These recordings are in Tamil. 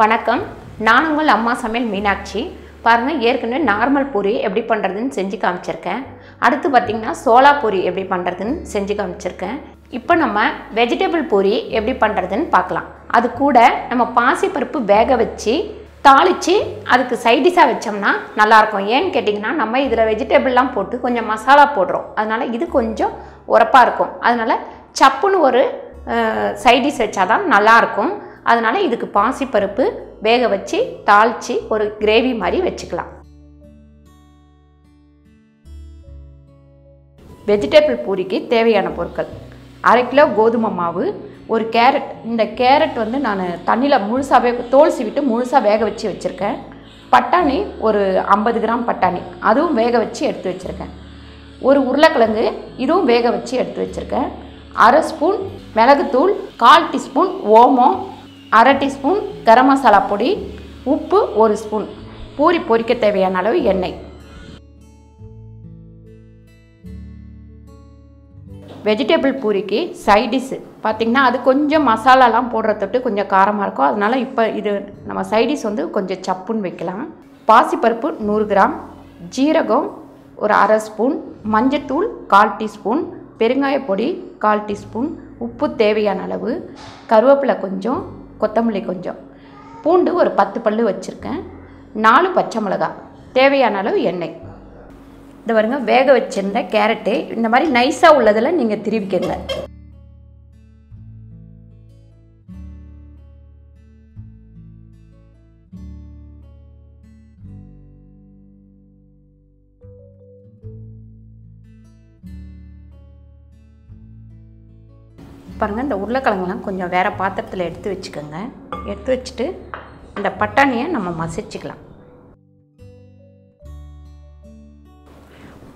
வணக்கம், நான் உங்கள் அம்மா சமையல் மீனாட்சி. பாருங்கள், ஏற்கனவே நார்மல் பூரி எப்படி பண்ணுறதுன்னு செஞ்சு காமிச்சிருக்கேன். அடுத்து பார்த்திங்கன்னா சோளா பூரி எப்படி பண்ணுறதுன்னு செஞ்சு காமிச்சிருக்கேன். இப்போ நம்ம வெஜிடபிள் பூரி எப்படி பண்ணுறதுன்னு பார்க்கலாம். அது கூட நம்ம பாசிப்பருப்பு வேக வச்சு தாளித்து அதுக்கு சைடிஷாக வச்சோம்னா நல்லாயிருக்கும். ஏன்னு கேட்டிங்கன்னா, நம்ம இதில் வெஜிடபிள்லாம் போட்டு கொஞ்சம் மசாலா போடுறோம். அதனால் இது கொஞ்சம் உரப்பாக இருக்கும். அதனால் சப்புன்னு ஒரு சைடிஷ் வச்சாதான் நல்லாயிருக்கும். அதனால் இதுக்கு பாசிப்பருப்பு வேக வச்சு தாளித்து ஒரு கிரேவி மாதிரி வச்சுக்கலாம். வெஜிடபிள் பூரிக்கு தேவையான பொருட்கள்: 1/2 கிலோ கோதுமை மாவு, ஒரு கேரட். இந்த கேரட் வந்து நான் தண்ணியில் முழுசாகவே தோல் சீவிட்டு முழுசாக வேக வச்சு வச்சுருக்கேன். பட்டாணி ஒரு 50 கிராம் பட்டாணி, அதுவும் வேக வச்சு எடுத்து வச்சுருக்கேன். ஒரு உருளைக்கிழங்கு, இதுவும் வேக வச்சு எடுத்து வச்சுருக்கேன். 1/2 ஸ்பூன் மிளகுத்தூள், 1/4 டீஸ்பூன் ஓமம், 1/2 டீஸ்பூன் கரம் மசாலா பொடி, உப்பு 1 ஸ்பூன், பூரி பொரிக்க தேவையான அளவு எண்ணெய். வெஜிடபிள் பூரிக்கு சைடிஷ் பார்த்திங்கன்னா, அது கொஞ்சம் மசாலாலாம் போடுற தொட்டு கொஞ்சம் காரமாக இருக்கும். அதனால் இப்போ இது நம்ம சைடிஷ் வந்து கொஞ்சம் சப்புன்னு வைக்கலாம். பாசிப்பருப்பு 100 கிராம், ஜீரகம் ஒரு 1/2 ஸ்பூன், மஞ்சத்தூள் 1/4 டீஸ்பூன், பெருங்காய பொடி 1/4 டீஸ்பூன், உப்பு தேவையான அளவு, கருவேப்பிலை கொஞ்சம், கொத்தமல்லி கொஞ்சம், பூண்டு ஒரு 10 பல்லு வச்சுருக்கேன், 4 பச்சை மிளகாய், தேவையான அளவு எண்ணெய். இந்த பாருங்க, வேக வச்சுருந்த கேரட்டு இந்த மாதிரி நைஸாக உள்ளதில் நீங்கள் திருவிக்கங்க. பாருங்கள், இந்த உருளைக்கிழங்குலாம் கொஞ்சம் வேறு பாத்திரத்தில் எடுத்து வச்சுக்கோங்க. எடுத்து வச்சுட்டு இந்த பட்டாணியை நம்ம மசிச்சுக்கலாம்.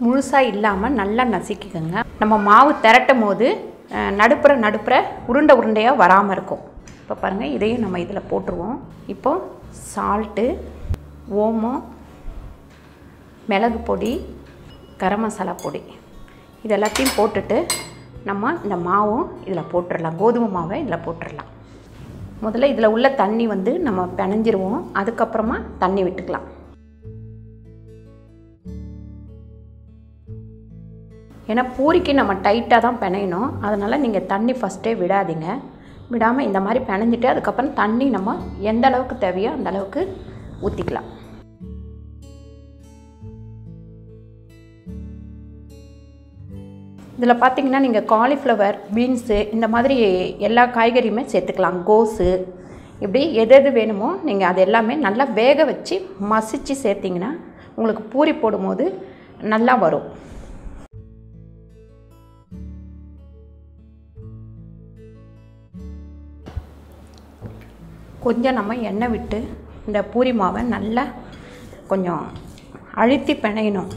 முழுசாக இல்லாமல் நல்லா நசுக்கிக்கோங்க. நம்ம மாவு திரட்டும் போது நடுப்புற உருண்டை உருண்டையாக வராமல் இருக்கும். இப்போ பாருங்கள், இதையும் நம்ம இதில் போட்டுருவோம். இப்போது சால்ட்டு, ஓமம், மிளகு பொடி, கரம் மசாலா பொடி, இது எல்லாத்தையும் போட்டுட்டு நம்ம இந்த மாவும் இதில் போட்டுடலாம். கோதுமை மாவை இதில் போட்டுடலாம். முதல்ல இதில் உள்ள தண்ணி வந்து நம்ம பிணைஞ்சிருவோம். அதுக்கப்புறமா தண்ணி விட்டுக்கலாம். ஏன்னா பூரிக்கு நம்ம டைட்டாக தான் பிணையணும். அதனால் நீங்கள் தண்ணி ஃபஸ்ட்டே விடாதீங்க. விடாமல் இந்த மாதிரி பிணைஞ்சிட்டு அதுக்கப்புறம் தண்ணி நம்ம எந்த அளவுக்கு தேவையோ அந்த அளவுக்கு ஊற்றிக்கலாம். இதில் பார்த்திங்கன்னா, நீங்கள் காலிஃப்ளவர், பீன்ஸு இந்த மாதிரி எல்லா காய்கறியுமே சேர்த்துக்கலாம். கோஸு, இப்படி எது வேணுமோ நீங்கள் அது எல்லாமே நல்லா வேக வச்சு மசித்து சேர்த்திங்கன்னா உங்களுக்கு பூரி போடும்போது நல்லா வரும். கொஞ்சம் நம்ம எண்ணெய் விட்டு இந்த பூரி மாவை நல்லா கொஞ்சம் அழுத்தி பிணையணும்.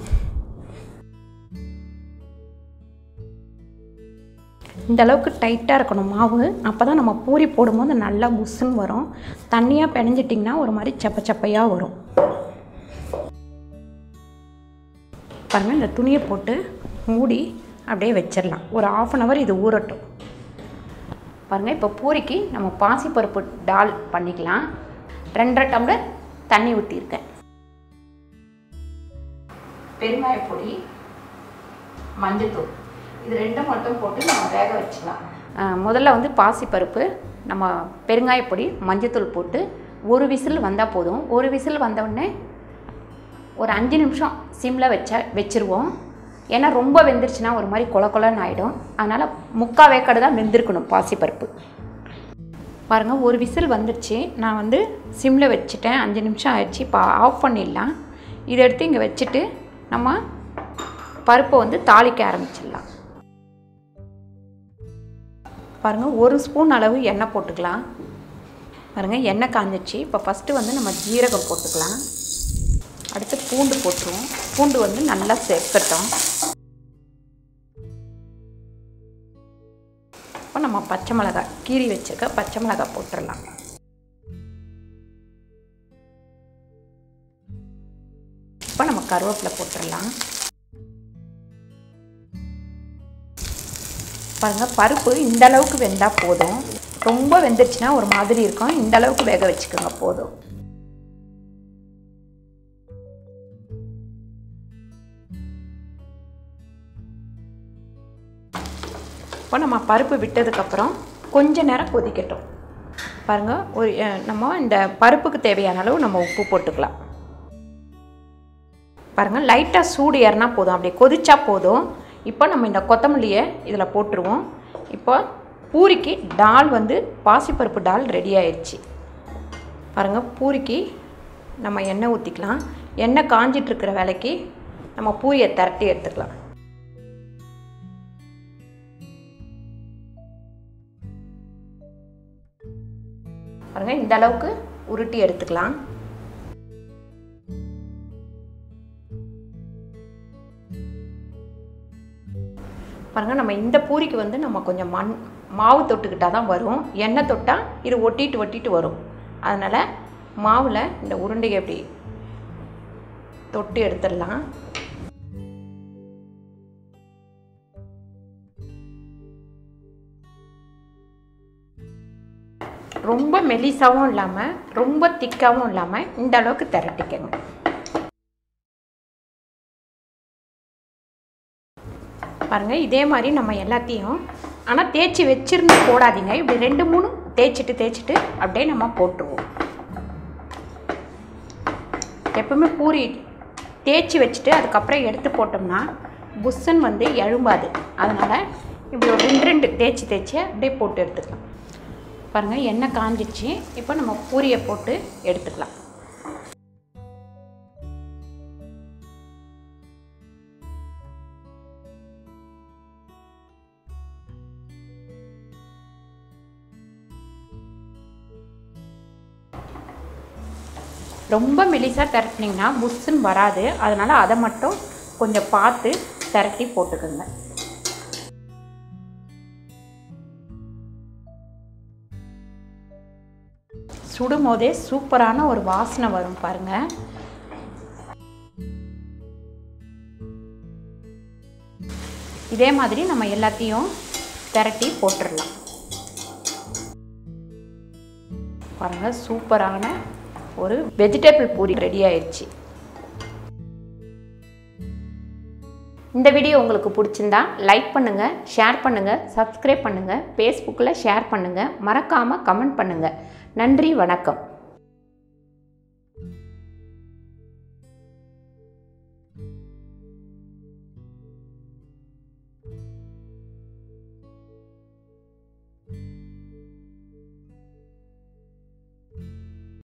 இந்த அளவுக்கு டைட்டாக இருக்கணும் மாவு. அப்போ தான் நம்ம பூரி போடும்போது நல்லா புஷ்ஷுன்னு வரும். தண்ணியாக பிணைஞ்சிட்டிங்கன்னா ஒரு மாதிரி சப்பையாக வரும். பாருங்கள், இந்த துணியை போட்டு மூடி அப்படியே வச்சிடலாம். ஒரு 1/2 hour இது ஊறட்டும். பாருங்கள், இப்போ பூரிக்கு நம்ம பாசிப்பருப்பு டால் பண்ணிக்கலாம். 2.5 டம்ளர் தண்ணி ஊற்றிருக்கேன். பெருங்காய பொடி, மஞ்சத்தூள், இது 2 மட்டும் போட்டு நம்ம வேக வச்சுக்கலாம். முதல்ல வந்து பாசிப்பருப்பு, நம்ம பெருங்காய பொடி, மஞ்சத்தூள் போட்டு ஒரு விசில் வந்தால் போதும். ஒரு விசில் வந்தவுடனே ஒரு 5 நிமிஷம் சிம்மில் வச்சுருவோம். ஏன்னா ரொம்ப வெந்துருச்சுன்னா ஒரு மாதிரி கொலன்னு ஆகிடும். அதனால் 3/4 வேக்காடு தான் வெந்திருக்கணும் பாசிப்பருப்பு. பாருங்கள், ஒரு விசில் வந்துடுச்சு. நான் வந்து சிம்மில் வச்சுட்டேன். 5 நிமிஷம் ஆயிடுச்சு. இப்போ ஆஃப் பண்ணிடலாம். இதை எடுத்து இங்கே வச்சுட்டு நம்ம பருப்பை வந்து தாளிக்க ஆரம்பிச்சிடலாம். பாருங்கள், 1 ஸ்பூன் அளவு எண்ணெய் போட்டுக்கலாம். பாருங்கள், எண்ணெய் காஞ்சிச்சு. இப்போ ஃபஸ்ட்டு வந்து நம்ம ஜீரகம் போட்டுக்கலாம். அடுத்து பூண்டு போட்டுருவோம். பூண்டு வந்து நல்லா சேர்க்கட்டும். இப்போ நம்ம பச்சை மிளகாய், கீரி வச்சுருக்க பச்சை மிளகாய் போட்டுடலாம். இப்போ நம்ம கருவேப்பிலை போட்டுடலாம். பாருங்கள், பருப்பு இந்த அளவுக்கு வெந்தால் போதும். ரொம்ப வெந்துருச்சுன்னா ஒரு மாதிரி இருக்கும். இந்த அளவுக்கு வேக வச்சுக்கோங்க போதும். இப்போ நம்ம பருப்பு விட்டதுக்கப்புறம் கொஞ்ச நேரம் கொதிக்கட்டும். பாருங்கள், நம்ம இந்த பருப்புக்கு தேவையான அளவு நம்ம உப்பு போட்டுக்கலாம். பாருங்கள், லைட்டாக சூடு ஏறினா போதும், அப்படியே கொதிச்சா போதும். இப்போ நம்ம இந்த கொத்தமல்லியை இதில் போட்டுருவோம். இப்போ பூரிக்கு டால் பாசிப்பருப்பு டால் ரெடி ஆயிடுச்சு. பாருங்கள், பூரிக்கு நம்ம எண்ணெய் ஊற்றிக்கலாம். எண்ணெய் காஞ்சிட்ருக்கிற வேலைக்கு நம்ம பூரியை திரட்டி எடுத்துக்கலாம். பாருங்கள், இந்த அளவுக்கு உருட்டி எடுத்துக்கலாம். பாருங்கள், நம்ம இந்த பூரிக்கு நம்ம கொஞ்சம் மாவு தொட்டுக்கிட்டால் தான் வரும். எண்ணெய் தொட்டால் இது ஒட்டிட்டு வரும். அதனால் மாவில் இந்த உருண்டையை எப்படி தொட்டு எடுத்துடலாம். ரொம்ப மெலிசாவும் இல்லாமல் ரொம்ப திக்காகவும் இல்லாமல் இந்த அளவுக்கு திரட்டிக்கங்க. பாருங்கள், இதே மாதிரி நம்ம எல்லாத்தையும், ஆனால் தேய்ச்சி வச்சுருந்து போடாதீங்க. இப்படி 2-3 தேய்ச்சிட்டு அப்படியே நம்ம போட்டுருவோம். எப்பவுமே பூரி தேய்ச்சி வச்சுட்டு அதுக்கப்புறம் எடுத்து போட்டோம்னா புஷ்ஷன் எழும்பாது. அதனால் இப்படி ஒரு 2 தேய்ச்சி அப்படியே போட்டு எடுத்துக்கலாம். பாருங்கள், எண்ணெய் காஞ்சிச்சு. இப்போ நம்ம பூரியை போட்டு எடுத்துக்கலாம். ரொம்ப மெலிசாக திரட்டினீங்கன்னா புஷ்ஷுன்னு வராது. அதனால் அதை மட்டும் கொஞ்சம் பார்த்து திரட்டி போட்டுக்கோங்க. சுடும் போதே சூப்பரான ஒரு வாசனை வரும் பாருங்கள். இதே மாதிரி நம்ம எல்லாத்தையும் திரட்டி போட்டுடலாம். பாருங்கள், சூப்பரான ஒரு வெஜிடபிள் பூரி ரெடி ஆயிடுச்சு. இந்த வீடியோ உங்களுக்கு பிடிச்சிருந்தா லைக் பண்ணுங்கள், ஷேர் பண்ணுங்கள், சப்ஸ்கிரைப் பண்ணுங்கள், ஃபேஸ்புக்கில் ஷேர் பண்ணுங்கள், மறக்காமல் கமெண்ட் பண்ணுங்கள். நன்றி, வணக்கம்.